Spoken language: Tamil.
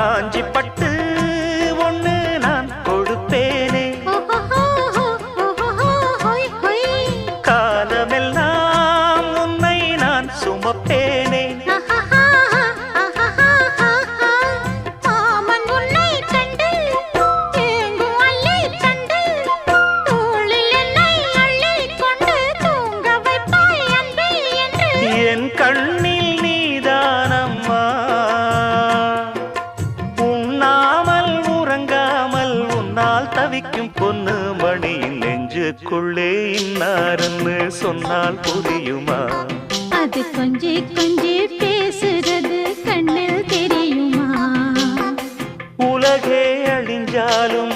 காஞ்சி பட்டு ஒண்ணு நான் கொடுப்பேனே, காலமெல்லாம் உன்னை நான் சுமப்பேனே. என் கண்ணில் நீதானம்மா, உண்ணாமல் உறங்காமல் உன்னால் தவிக்கும் பொண்ணு மணியின் நெஞ்சுக்குள்ளே இன்னாருன்னு சொன்னால் புரியுமா? அது கொஞ்சி கொஞ்சி பேசுறது கண்ணில் தெரியுமா? உலகே அழிஞ்சாலும்